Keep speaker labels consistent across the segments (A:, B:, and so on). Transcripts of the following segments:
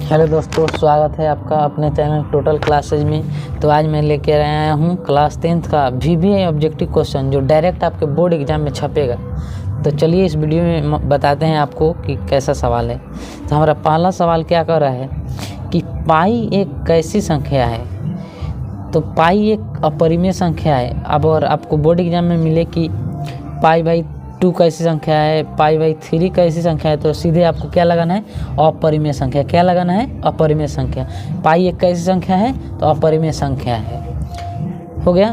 A: Hello दोस्तों, स्वागत है आपका अपने चैनल टोटल क्लासेज में। तो आज मैं लेके आया हूँ क्लास 10th का VBA ऑब्जेक्टिव क्वेश्चन जो डायरेक्ट आपके बोर्ड एग्जाम में छपेगा। तो चलिए इस वीडियो में बताते हैं आपको कि कैसा सवाल है। तो हमारा पहला सवाल क्या कर रहा है कि पाई एक कैसी संख्या है। तो पाई एक अपरिमेय संख्या है। अब और आपको बोर्ड एग्जाम में मिले कि पाई बाई 2 कैसी संख्या है, पाई बाई 3 कैसी संख्या है, तो सीधे आपको क्या लगाना है, अपरिमेय संख्या। क्या लगाना है, अपरिमेय संख्या। पाई एक कैसी संख्या है, तो अपरिमेय संख्या है। हो गया।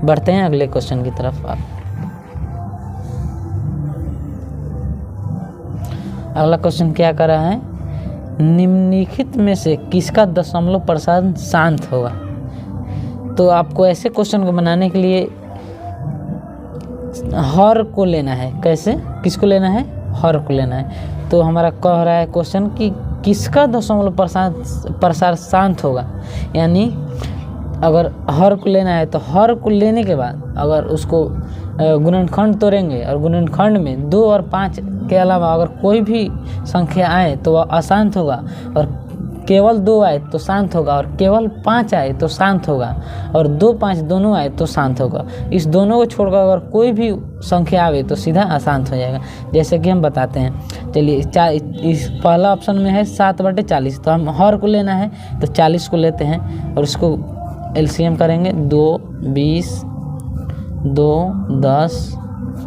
A: बढ़ते हैं अगले क्वेश्चन की तरफ। अगला क्वेश्चन क्या कर रहा है, निम्नलिखित में से किसका दशमलव प्रसारण शांत होगा। तो आपको ऐसे क्वेश्चन को बनाने के लिए हर को लेना है। कैसे, किसको लेना है, हर को लेना है। तो हमारा कह रहा है क्वेश्चन कि किसका दशमलव प्रसार शांत होगा। यानी अगर हर को लेना है तो हर को लेने के बाद अगर उसको गुणनखंड तोड़ेंगे और गुणनखंड में 2 और 5 के अलावा अगर कोई भी संख्या आए तो वह अशांत होगा, और केवल 2 आए तो शांत होगा, और केवल 5 आए तो शांत होगा, और 2, 5 दोनों आए तो शांत होगा। इस दोनों को छोड़कर अगर कोई भी संख्या आवे तो सीधा अशांत हो जाएगा। जैसे कि हम बताते हैं। चलिए, इस पहला ऑप्शन में है 7/40। तो हम हर को लेना है तो 40 को लेते हैं और इसको LCM करेंगे। 2, 20, 2, 10,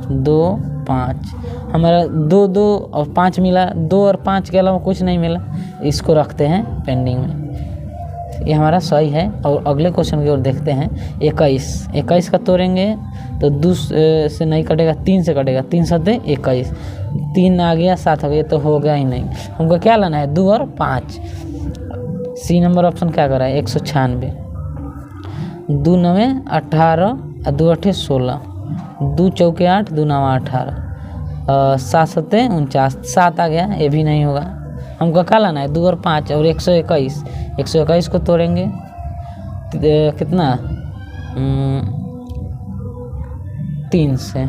A: 2, 5। हमारा 2, 2 और 5 मिला। 2 और 5 के अलावा कुछ नहीं मिला। इसको रखते हैं पेंडिंग में। ये हमारा सही है। और अगले क्वेश्चन की ओर देखते हैं। 21 का तोड़ेंगे तो 2 से नहीं कटेगा, 3 से कटेगा। 3 सत्ते 21, 3 आ गया, 7 आ गया, तो हो गया ही नहीं। हमको क्या लाना है, 2 और 5। सी नंबर ऑप्शन क्या कर रहा है, 196। 2 9 18 और 2 8 16, 2 चौके 8, 2 9 18, 7 7 49, 7 आ गया, ये भी नहीं होगा। हमको क्या लाना है, 2 और 5 और 121। 121 को तोड़ेंगे कितना, 3 से।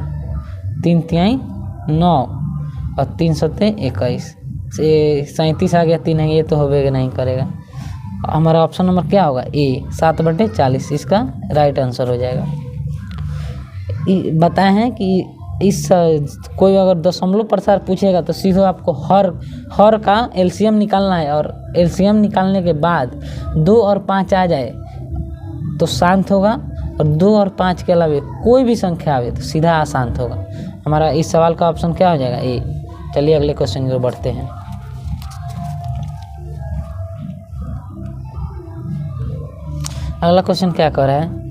A: 3 तिहाई 9 और 3 सत्ते 21, 37 आ गया। 3 है, ये तो होगा नहीं करेगा। हमारा ऑप्शन नंबर क्या होगा, ए, 7/40 इसका राइट आंसर हो जाएगा। बताए हैं कि इस कोई अगर दशमलव प्रसार पूछेगा तो सीधे आपको हर का LCM निकालना है, और LCM निकालने के बाद 2 और 5 आ जाए तो शांत होगा, और 2 और 5 के अलावा कोई भी संख्या आवे तो सीधा अशांत होगा। हमारा इस सवाल का ऑप्शन क्या हो जाएगा, ए। चलिए अगले क्वेश्चन की ओर बढ़ते हैं। अगला क्वेश्चन क्या कर रहा है,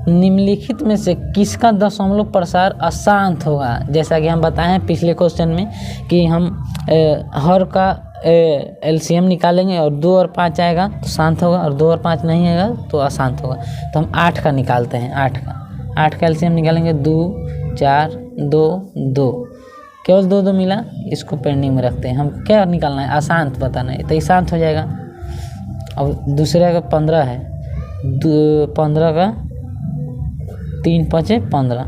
A: निम्नलिखित में से किसका दशमलव प्रसार अशांत होगा। जैसा कि हम बताए हैं पिछले क्वेश्चन में कि हम हर का LCM निकालेंगे और 2 और 5 आएगा तो शांत होगा, और 2 और 5 नहीं आएगा तो अशांत होगा। तो हम 8 का निकालते हैं। 8 का LCM निकालेंगे। 2 4 2 2, केवल 2 2 मिला, इसको पेंडिंग में रखते हैं। हमको क्या निकालना है, अशांत बताना है, तो ये शांत हो जाएगा। अब दूसरे का 15 है। 15 का 3 5 15,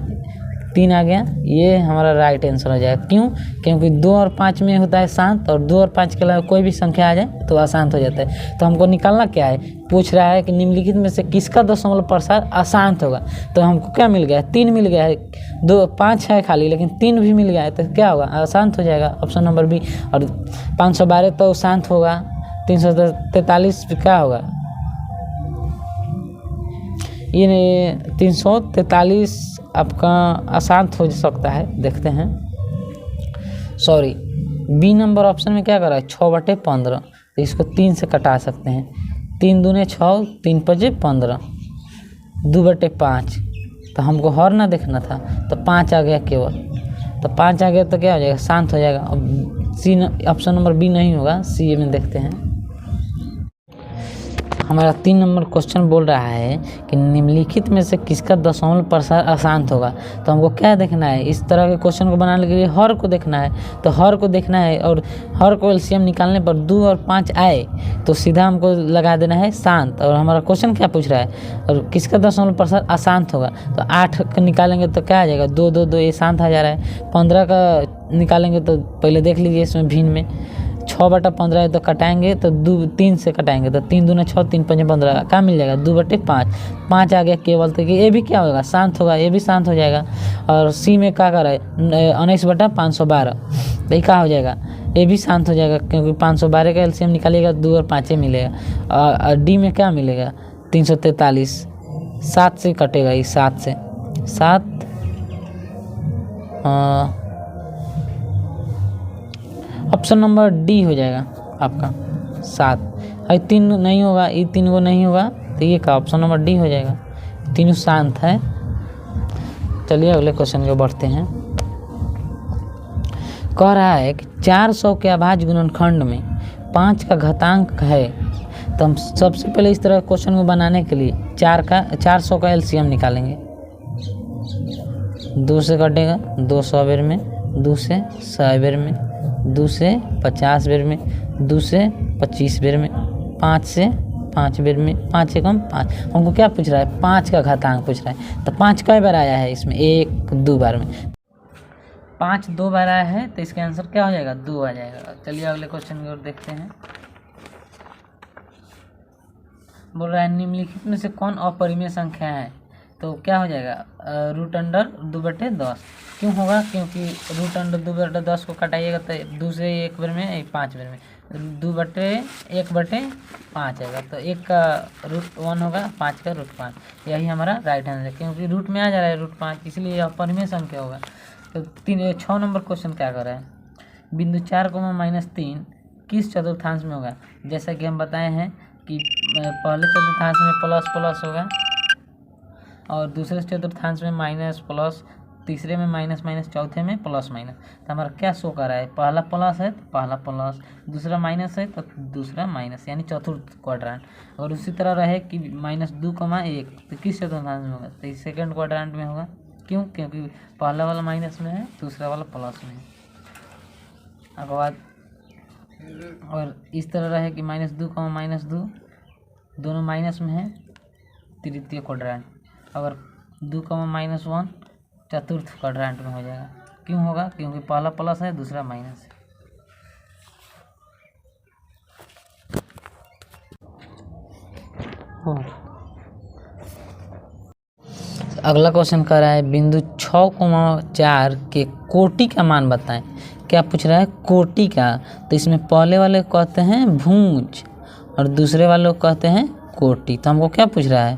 A: 3 आ गया, ये हमारा राइट आंसर हो जाएगा। क्यों, क्योंकि 2 और 5 में होता है शांत, और 2 और 5 के अलावा कोई भी संख्या आ जाए तो अशांत हो जाता है। तो हमको निकालना क्या है, पूछ रहा है कि निम्नलिखित में से किसका दशमलव प्रसार अशांत होगा। तो हमको क्या मिल गया है, 3 मिल गया है। 2 5 है खाली, लेकिन 3 भी मिल गया है, तो क्या होगा, अशांत हो जाएगा। Option number B. और 512 तो शांत होगा। 343 क्या होगा, ये 343 आपका अशांत हो सकता है। देखते हैं, सॉरी, बी नंबर ऑप्शन में क्या कर रहा है, 6/15। तो इसको 3 से कटा सकते हैं। 3 दूने 6, 3 5 15, 2/5। तो हमको हर ना देखना था, तो 5 आ गया केवल। तो 5 आ गया तो क्या हो जाएगा, शांत हो जाएगा। अब सी ऑप्शन नंबर बी नहीं होगा, सी में देखते हैं। हमारा 3 नंबर क्वेश्चन बोल रहा है कि निम्नलिखित में से किसका दशमलव प्रसार अशांत होगा। तो हमको क्या देखना है, इस तरह के क्वेश्चन को बनाने के लिए हर को देखना है। तो हर को देखना है, और हर को LCM निकालने पर 2 और 5 आए तो सीधा हमको लगा देना है शांत। और हमारा क्वेश्चन क्या पूछ रहा है, और किसका दशमलव प्रसार अशांत होगा। तो 8 का निकालेंगे तो क्या आ जाएगा, 2 2 2, ये शांत आ जा रहा है। 15 का निकालेंगे तो पहले देख लीजिए इसमें भिन्न में 6/15 है तो कटाएंगे तो 3 से कटाएंगे तो 3 दूना 6 3 5 15 क्या मिल जाएगा 2/5 5 आ गया केवल। तो ये भी क्या होगा शांत होगा, ये भी शांत हो जाएगा। और सी में क्या कर रहा है 19/512 तो ये क्या हो जाएगा ये भी शांत हो जाएगा क्योंकि 512 का एलसीएम निकालिएगा 2 और 5 मिलेगा। और डी में क्या मिलेगा 343 7 से कटेगा ये 7 से 7 ऑप्शन नंबर डी हो जाएगा आपका 7। अरे 3 नहीं होगा ये 3 को नहीं होगा तो ये का ऑप्शन नंबर डी हो जाएगा, तीनों शांत है। चलिए अगले क्वेश्चन को बढ़ते हैं। कह रहा है कि 400 के अभाज्य गुणनखंड में 5 का घातांक है। तो हम सबसे पहले इस तरह क्वेश्चन को बनाने के लिए 400 का एलसीएम निकालेंगे। 2 से कटेगा 2 100 बेर में, 2 से 100 बेर में, 2 से 50 बेर में, 2 से 25 बेर में, 5 से 5 बेर में, 5 से कम 5। हमको क्या पूछ रहा है 5 का घातांक पूछ रहा है। तो 5 कई बार आया है इसमें 1 2 बार में, 5 2 बार आया है तो इसका आंसर क्या हो जाएगा 2 आ जाएगा। चलिए अगले क्वेश्चन की ओर देखते हैं। बोल रहा है निम्नलिखित में से कौन अपरिमेय संख्या है। तो क्या हो जाएगा √2/10 क्यों होगा क्योंकि √2/10 को कटाइएगा तो 2 से 1 बार में 5 बार में 2/1/5 आएगा। तो 1 का √1 होगा 5 का √5 यही हमारा राइट आंसर है क्योंकि रूट में आ जा रहा है √5 इसलिए अपरिमेय संख्या होगा। तो 6 नंबर क्वेश्चन क्या कर रहा है बिंदु 4, -3 किस चतुर्थांश में होगा। जैसा कि हम बताए हैं कि पहले चतुर्थांश में प्लस प्लस होगा और दूसरे चतुर्थांश में माइनस प्लस, तीसरे में माइनस माइनस, चौथे में प्लस माइनस। तो हमारा क्या शो कर रहा है पहला प्लस है तो पहला प्लस, दूसरा माइनस है तो दूसरा माइनस यानी चतुर्थ क्वाड्रेंट। और उसी तरह रहे कि -2, 1 तो किस चतुर्थांश में होगा तो सेकंड क्वाड्रेंट में होगा। क्यों क्योंकि पहला वाला माइनस में है दूसरा वाला प्लस में है। अब बाद और इस तरह रहे कि -2, -2 दोनों माइनस में है तृतीय क्वाड्रेंट। अगर 2, -1 चतुर्थ क्वाड्रेंट में हो जाएगा। क्यों होगा क्योंकि पहला प्लस है दूसरा माइनस है। अगला क्वेश्चन कर रहा है बिंदु 6,4 के कोटि का मान बताएं। क्या पूछ रहा है कोटि का। तो इसमें पहले वाले को कहते हैं भुज और दूसरे वाले को कहते हैं कोटि। तो हमको क्या पूछ रहा है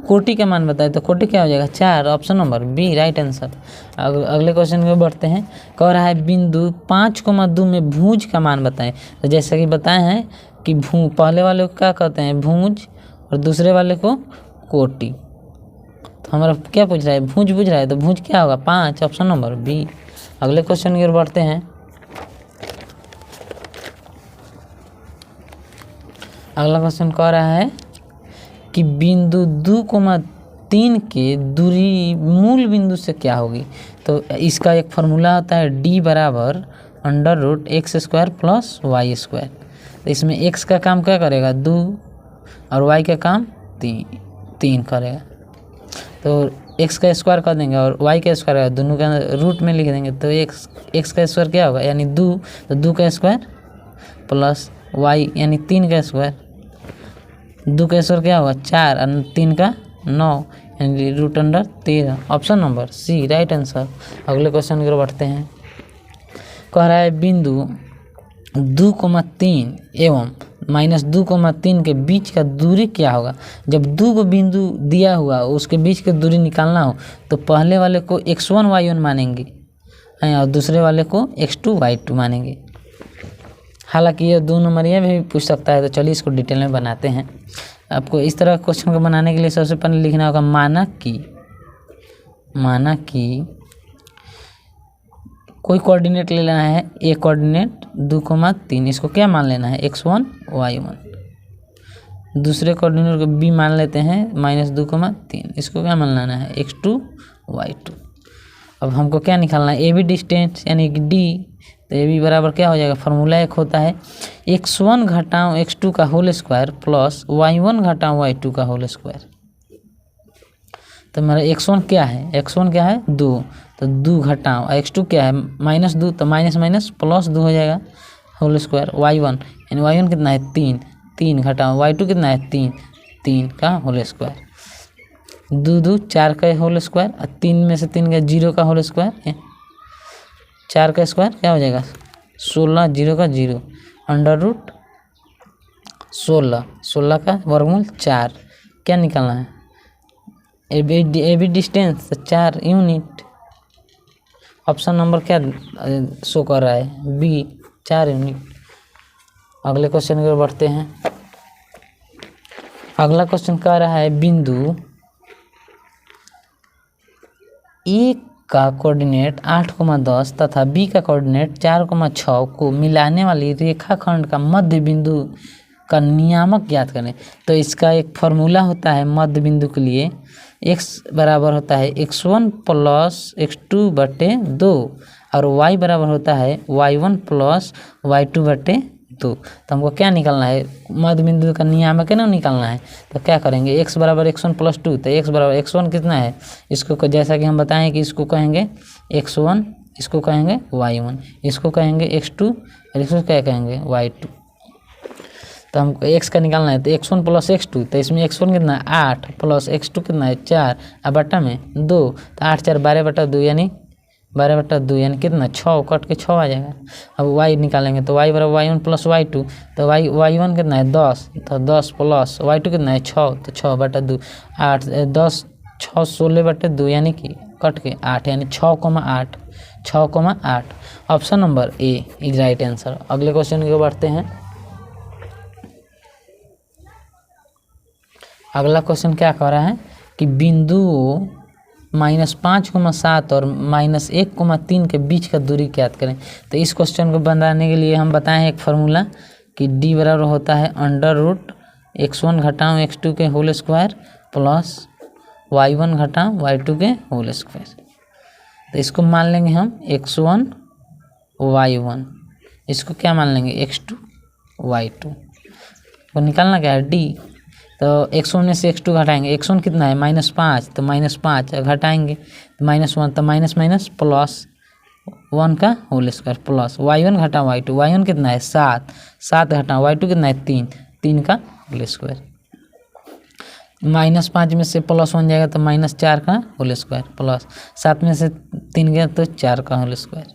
A: कोटि का मान बताए। तो कोटि क्या हो जाएगा 4 option number B right answer. अगले क्वेश्चन में बढ़ते हैं। कह रहा है बिंदु 5,2 में भुज का मान बताएं। तो जैसा कि बताए हैं कि पहले वाले को क्या कहते हैं भुज और दूसरे वाले को कोटि। तो हमारा क्या पूछ रहा है भुज पूछ रहा है तो भुज क्या होगा 5 ऑप्शन नंबर बी। अगले क्वेश्चन की ओर बढ़ते हैं। अगला क्वेश्चन कह रहा है कि बिंदु 2,3 के दूरी मूल बिंदु से क्या होगी। तो इसका एक फॉर्मूला होता है D = √x² + y²। तो इसमें x का काम क्या करेगा 2 और y का काम 3 करेगा। तो x का स्क्वायर कर देंगे और y का स्क्वायर दोनों का रूट में लिख देंगे। तो x का स्क्वायर क्या होगा यानी 2 तो 2 का स्क्वायर प्लस y यानी 3 का स्क्वायर। 2 का स्क्वायर क्या होगा 4 और 3 का 9 यानी √13 option number C right answer. अगले क्वेश्चन की ओर बढ़ते हैं। कह रहा है बिंदु 2,3 एवं -2,3 के बीच का दूरी क्या होगा। जब 2 को बिंदु दिया हुआ उसके बीच की दूरी निकालना हो तो पहले वाले को x1 y1 मानेंगे और दूसरे वाले को x2 y2 मानेंगे। हालांकि ये 2 नंबर ये भी पूछ सकता है। तो चलिए इसको डिटेल में बनाते हैं। आपको इस तरह क्वेश्चन को बनाने के लिए सबसे पहले लिखना होगा माना कि कोई कोऑर्डिनेट ले लेना है ए कोऑर्डिनेट 2,3 इसको क्या मान लेना है x1 y1। दूसरे कोऑर्डिनेट को b मान लेते हैं -2,3 इसको क्या मान लेना है x2 y2। अब हमको क्या निकालना है ए बी डिस्टेंस यानी कि d। तो ए बी बराबर क्या हो जाएगा फॉर्मूला एक होता है x1 घटाओ x2 का होल स्क्वायर प्लस y1 घटाओ y2 का होल स्क्वायर। तो मेरा x1 क्या है 2 तो 2 घटाओ x2 क्या है -2 तो माइनस माइनस प्लस 2 हो जाएगा होल स्क्वायर y1 यानी y1 कितना है 3, 3 घटाओ y2 कितना है 3, 3 का होल स्क्वायर, 2 2 4 का होल स्क्वायर और 3 में से 3 का 0 का होल स्क्वायर, 4 का स्क्वायर क्या हो जाएगा 16, 0 का 0 अंडर रूट 16, 16 का वर्गमूल 4, क्या निकालना है A B distance 4 unit. Option number क्या शो कर रहा है बी 4 यूनिट। अगले क्वेश्चन की ओर बढ़ते हैं। अगला क्वेश्चन कह रहा है बिंदु ए का कोऑर्डिनेट 8,10 तथा बी का कोऑर्डिनेट 4,6 को मिलाने वाली रेखाखंड का मध्य बिंदु का नियामक ज्ञात करें। तो इसका एक फॉर्मूला होता है मध्य बिंदु के लिए, x बराबर होता है x1 प्लस x2 बटे 2 और y बराबर होता है y1 प्लस y2 बटे 2। तो हमको क्या निकालना है मध्य बिंदु का नियामक है ना निकालना है। तो क्या करेंगे x बराबर x1 प्लस 2, तो x बराबर x1 कितना है, इसको जैसा कि हम बताएं कि इसको कहेंगे x1, इसको कहेंगे y1, इसको कहेंगे x2 और इसको क्या कहेंगे y2। तो हमको x का निकालना है तो x1 प्लस x2, तो इसमें x1 कितना है 8 प्लस x2 कितना है 4 और बटा में 2, तो 8 4 12 बटा 2 यानी 12 बटा 2 यानी कितना 6, कट के 6 आ जाएगा। अब y निकालेंगे तो y बराबर y1 प्लस y2, तो y1 कितना है 10, तो 10 प्लस y2 कितना है 6, तो 6 बटा 2 8, 10 6 16 बटे 2 यानी कि कट के 8 यानी 6,8, 6,8। Option number A is right answer. अगले क्वेश्चन की ओर बढ़ते हैं। अगला क्वेश्चन क्या कह रहा है कि बिंदु -5,7 और -1,3 के बीच का दूरी ज्ञात करें। तो इस क्वेश्चन को बनाने के लिए हम बताएं एक फार्मूला कि d बराबर होता है अंडर रूट x1 घटाओ x2 के होल स्क्वायर प्लस y1 घटाओ y2 के होल स्क्वायर। तो इसको मान लेंगे हम x1 y1, इसको क्या मान लेंगे x2 y2। तो निकालना क्या है d, तो x1 में से x2 घटाएंगे, x1 कितना है -5, तो -5 घटाएंगे -1, तो माइनस माइनस प्लस 1 का होल स्क्वायर प्लस y1 घटाओ y2, y1 कितना है 7, 7 घटाओ y2 कितना है 3, 3 का होल स्क्वायर, -5 में से +1 जाएगा तो -4 का होल स्क्वायर प्लस 7 में से 3 गया तो 4 का होल स्क्वायर,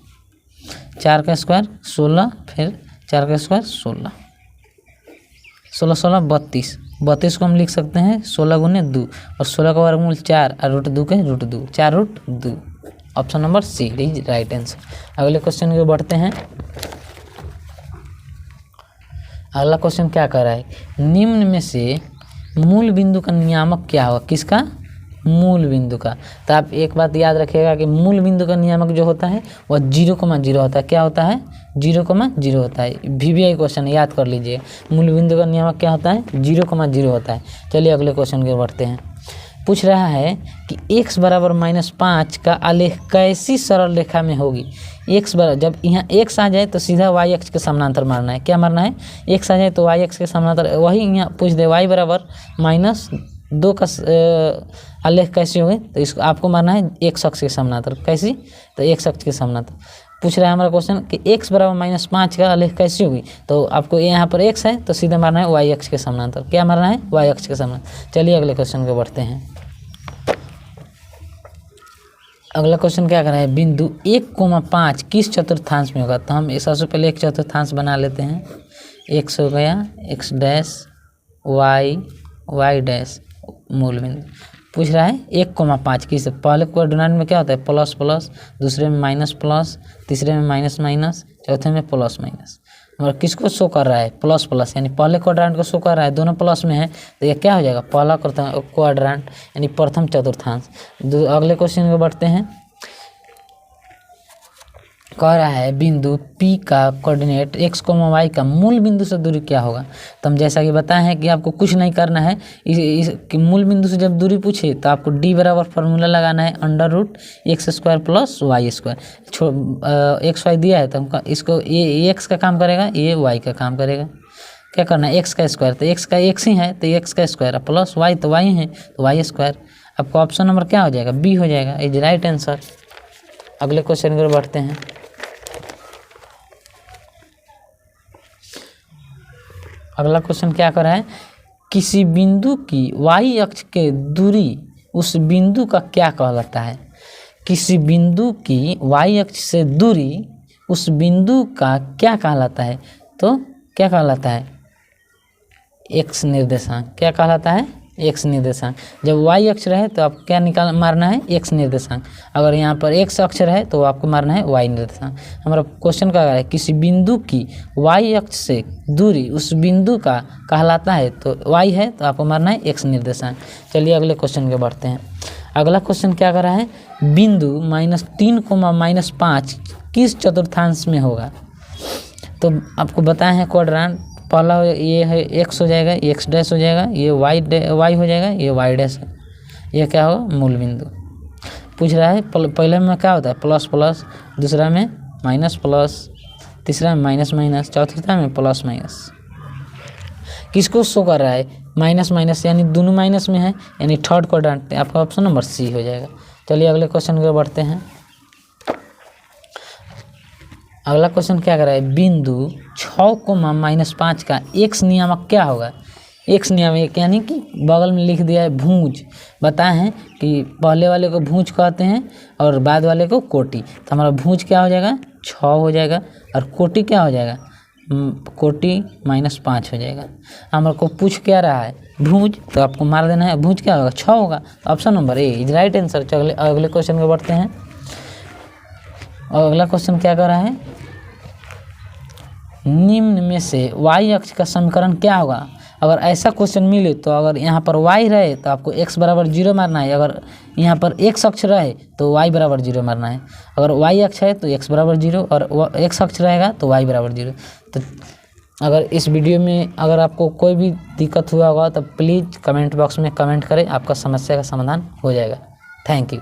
A: 4 का स्क्वायर 16, फिर 4 का स्क्वायर 16, 16 16 32, 32 को हम लिख सकते हैं 16 गुने 2 और 16 का वर्गमूल 4 और रूट 2 के root 2, 4 root 2। Option number C is right answer. अगले क्वेश्चन की बढ़ते हैं। अगला क्वेश्चन क्या कर रहा है, निम्न में से मूल बिंदु का नियामक क्या होगा, किसका मूल बिंदु का। तो आप एक बात याद रखिएगा कि मूल बिंदु का नियामक जो होता है वह 0,0 होता है। क्या होता है 0,0 होता है। VBI क्वेश्चन याद कर लीजिए, मूल बिंदु का नियामक क्या होता है 0,0 होता है। चलिए अगले क्वेश्चन की ओर बढ़ते हैं। पूछ रहा है कि x बराबर -5 का आलेख कैसी सरल रेखा में होगी। x बराबर जब यहाँ x आ जाए तो सीधा y अक्ष के समानांतर मारना है। क्या मारना है, x आ जाए तो y अक्ष के समानांतर, वही यहाँ पूछ दे y बराबर -2 का आलेख कैसी होगी, तो इसको आपको मारना है x अक्ष के समानांतर। कैसी, तो x अक्ष के समानांतर पूछ रहा है हमारा क्वेश्चन कि x बराबर -5 का आलेख कैसी होगी। तो आपको यहाँ पर x है तो सीधा मारना है y अक्ष के समानांतर। क्या मारना है, y अक्ष के समानांतर। चलिए अगले क्वेश्चन को बढ़ते हैं। अगला क्वेश्चन क्या कर रहा है, बिंदु 1,5 किस चतुर्थांश में होगा। तो हम सबसे पहले एक चतुर्थांश बना लेते हैं। x हो गया, x डैश y डैश मूल बिंदु। पूछ रहा है 1,5 किस, पहले कोऑर्डिनेट में क्या होता है प्लस प्लस, दूसरे में माइनस प्लस, तीसरे में माइनस माइनस, चौथे में प्लस माइनस। और किसको शो कर रहा है प्लस प्लस, यानी पहले क्वाड्रेंट को शो कर रहा है, दोनों प्लस में है तो ये क्या हो जाएगा पहला क्वाड्रेंट यानी प्रथम चतुर्थांश। अगले क्वेश्चन को बढ़ते हैं। कह रहा है बिंदु P का कोऑर्डिनेट x, y का मूल बिंदु से दूरी क्या होगा। तो हम जैसा कि बताए हैं कि आपको कुछ नहीं करना है, इस मूल बिंदु से जब दूरी पूछे तो आपको d बराबर फार्मूला लगाना है √x² plus y²। x y दिया है तो हमको इसको ये x का काम करेगा, ये y का काम करेगा। क्या करना है x का स्क्वायर, तो x का x ही है तो x का स्क्वायर प्लस y तो y है तो y²। आपको ऑप्शन नंबर क्या हो जाएगा बी हो जाएगा, इज राइट आंसर। अगले क्वेश्चन की ओर बढ़ते हैं। अगला क्वेश्चन क्या कर रहा है, किसी बिंदु की y अक्ष के दूरी उस बिंदु का क्या कहलाता है। किसी बिंदु की y अक्ष से दूरी उस बिंदु का क्या कहलाता है। तो क्या कहलाता है, x निर्देशांक। क्या कहलाता है, x निर्देशांक। जब y अक्ष रहे तो आपको क्या मारना है, x निर्देशांक। अगर यहाँ पर x अक्ष रहे तो आपको मारना है y निर्देशांक। हमारा क्वेश्चन क्या है, किसी बिंदु की y अक्ष से दूरी उस बिंदु का कहलाता है, तो y है तो आपको मारना है x निर्देशांक। चलिए अगले क्वेश्चन के बढ़ते हैं। अगला क्वेश्चन क्या कर रहा है, बिंदु -3, -5 किस चतुर्थांश में होगा। तो आपको बताया है क्वाड्रेंट, पहला ये है x हो जाएगा, ये x डैश हो जाएगा, ये y हो जाएगा, ये y डैश है, ये क्या होगा, मूल बिंदु। पूछ रहा है पहले में क्या होता है, प्लस प्लस, दूसरा में माइनस प्लस, तीसरा में माइनस माइनस, चौथा में प्लस माइनस। किसको शो कर रहा है, माइनस माइनस, यानी दोनों माइनस में है, यानी थर्ड क्वाड्रेंट। आपका ऑप्शन नंबर सी हो जाएगा। चलिए अगले क्वेश्चन को बढ़ते हैं। अगला क्वेश्चन क्या कर रहा है, बिंदु 6, -5 का x नियामक क्या होगा। x नियामक यानी कि बगल में लिख दिया है भुज। बताए हैं कि पहले वाले को भुज कहते हैं और बाद वाले को कोटि। तो हमारा भुज क्या हो जाएगा, 6 हो जाएगा, और कोटि क्या हो जाएगा, कोटि -5 हो जाएगा। हमारे को पूछ क्या रहा है, भुज, तो आपको मार देना है, भुज क्या होगा, 6 होगा। Option number A is right answer. चलिए अगले क्वेश्चन को बढ़ते हैं। और अगला क्वेश्चन क्या कर रहा है, निम्न में से y अक्ष का समीकरण क्या होगा। अगर ऐसा क्वेश्चन मिले तो अगर यहाँ पर y रहे तो आपको x बराबर 0 मारना है, अगर यहाँ पर x अक्ष रहे तो y बराबर 0 मारना है। अगर y अक्ष है तो x बराबर 0 और x अक्ष रहेगा तो y बराबर 0। तो अगर इस वीडियो में अगर आपको कोई भी दिक्कत हुआ होगा तो प्लीज़ कमेंट बॉक्स में कमेंट करें, आपका समस्या का समाधान हो जाएगा। Thank you.